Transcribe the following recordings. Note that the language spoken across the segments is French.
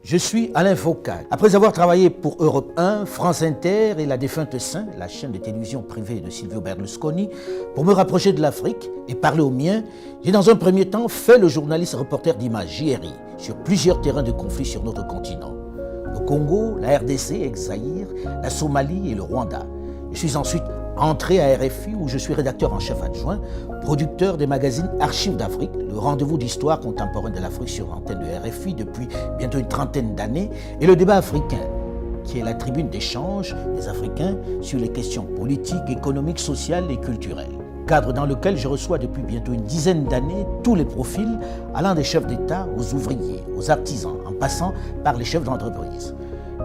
Je suis Alain Foucault. Après avoir travaillé pour Europe 1, France Inter et la défunte Saint, la chaîne de télévision privée de Silvio Berlusconi, pour me rapprocher de l'Afrique et parler aux miens, j'ai dans un premier temps fait le journaliste reporter d'Image JRI sur plusieurs terrains de conflit sur notre continent. Le Congo, la RDC, ex-Zaïre, la Somalie et le Rwanda. Je suis ensuite entré à RFI où je suis rédacteur en chef adjoint, producteur des magazines Archives d'Afrique, le rendez-vous d'histoire contemporaine de l'Afrique sur l'antenne de RFI depuis bientôt une trentaine d'années, et le débat africain, qui est la tribune d'échange des Africains sur les questions politiques, économiques, sociales et culturelles. Cadre dans lequel je reçois depuis bientôt une dizaine d'années tous les profils allant des chefs d'État aux ouvriers, aux artisans, en passant par les chefs d'entreprise.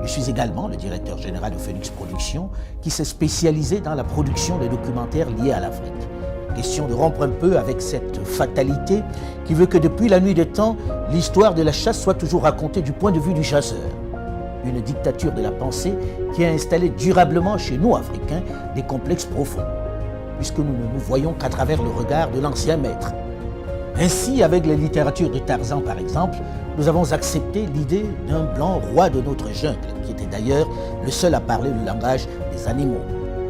Je suis également le directeur général de Phoenix Productions qui s'est spécialisé dans la production de documentaires liés à l'Afrique. Question de rompre un peu avec cette fatalité qui veut que depuis la nuit des temps, l'histoire de la chasse soit toujours racontée du point de vue du chasseur. Une dictature de la pensée qui a installé durablement chez nous, Africains, des complexes profonds, puisque nous ne nous voyons qu'à travers le regard de l'ancien maître. Ainsi, avec la littérature de Tarzan par exemple, nous avons accepté l'idée d'un blanc roi de notre jungle, qui était d'ailleurs le seul à parler le langage des animaux.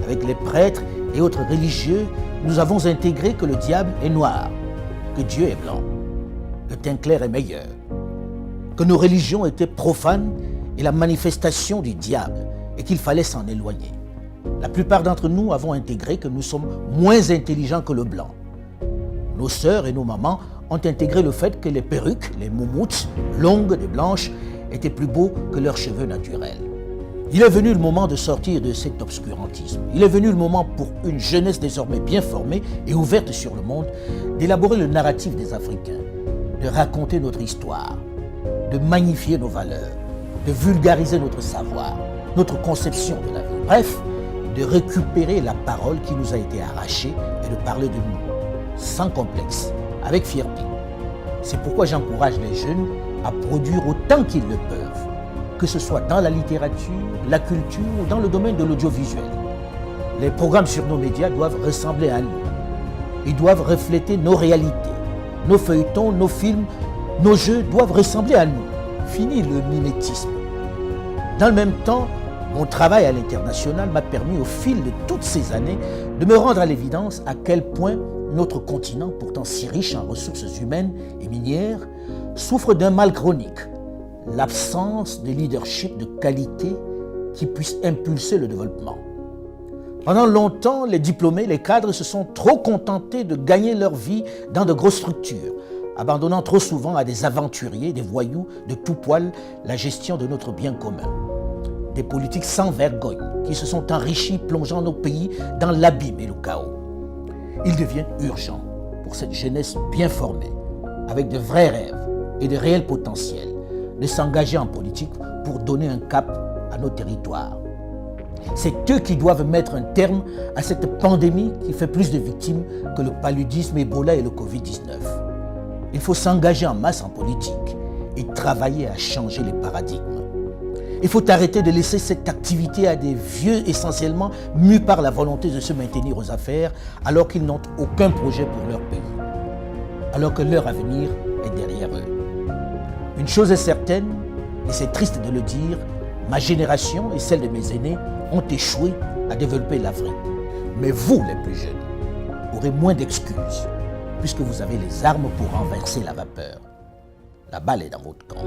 Avec les prêtres et autres religieux, nous avons intégré que le diable est noir, que Dieu est blanc, le teint clair est meilleur, que nos religions étaient profanes et la manifestation du diable, et qu'il fallait s'en éloigner. La plupart d'entre nous avons intégré que nous sommes moins intelligents que le blanc. Nos sœurs et nos mamans ont intégré le fait que les perruques, les moumoutes, longues et blanches, étaient plus beaux que leurs cheveux naturels. Il est venu le moment de sortir de cet obscurantisme. Il est venu le moment pour une jeunesse désormais bien formée et ouverte sur le monde, d'élaborer le narratif des Africains, de raconter notre histoire, de magnifier nos valeurs, de vulgariser notre savoir, notre conception de la vie. Bref, de récupérer la parole qui nous a été arrachée et de parler de nous, sans complexe, avec fierté. C'est pourquoi j'encourage les jeunes à produire autant qu'ils le peuvent, que ce soit dans la littérature, la culture ou dans le domaine de l'audiovisuel. Les programmes sur nos médias doivent ressembler à nous. Ils doivent refléter nos réalités. Nos feuilletons, nos films, nos jeux doivent ressembler à nous. Fini le mimétisme. Dans le même temps, mon travail à l'international m'a permis au fil de toutes ces années de me rendre à l'évidence à quel point notre continent, pourtant si riche en ressources humaines et minières, souffre d'un mal chronique, l'absence de leadership de qualité qui puisse impulser le développement. Pendant longtemps, les diplômés, les cadres se sont trop contentés de gagner leur vie dans de grosses structures, abandonnant trop souvent à des aventuriers, des voyous de tout poil la gestion de notre bien commun. Des politiques sans vergogne qui se sont enrichis, plongeant nos pays dans l'abîme et le chaos. Il devient urgent pour cette jeunesse bien formée, avec de vrais rêves et de réels potentiels, de s'engager en politique pour donner un cap à nos territoires. C'est eux qui doivent mettre un terme à cette pandémie qui fait plus de victimes que le paludisme, Ebola et le Covid-19. Il faut s'engager en masse en politique et travailler à changer les paradigmes. Il faut arrêter de laisser cette activité à des vieux essentiellement mus par la volonté de se maintenir aux affaires alors qu'ils n'ont aucun projet pour leur pays, alors que leur avenir est derrière eux. Une chose est certaine, et c'est triste de le dire, ma génération et celle de mes aînés ont échoué à développer l'Afrique. Mais vous, les plus jeunes, aurez moins d'excuses puisque vous avez les armes pour renverser la vapeur. La balle est dans votre camp.